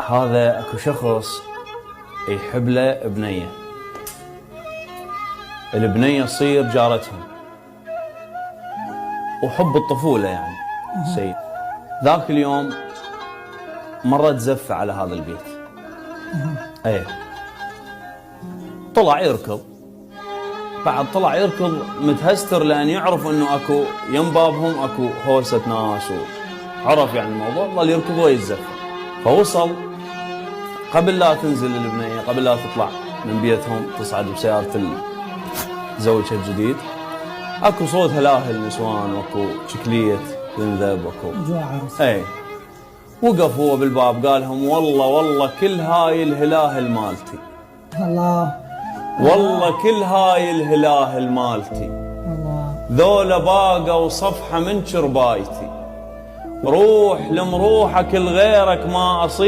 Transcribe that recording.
هذا اكو شخص يحب له بنيه، البنيه تصير جارتهم، وحب الطفوله يعني سيد. ذاك اليوم مرت زفه على هذا البيت. ايه طلع يركض، بعد طلع يركض متهستر لان يعرف انه اكو يم بابهم اكو هوسه ناس، وعرف يعني الموضوع، ظل يركض ويتزفى. فوصل قبل لا تنزل البنيه، قبل لا تطلع من بيتهم تصعد بسياره زوجها الجديد، اكو صوت هلاهل نسوان واكو شكليه ينذب واكو عرس. اي وقف هو بالباب قال لهم والله كل هاي الهلاهل مالتي، الله والله كل هاي الهلاهل مالتي، الله ذولا باقوا صفحه من شربايتي، روح لمروحك لغيرك ما اصير.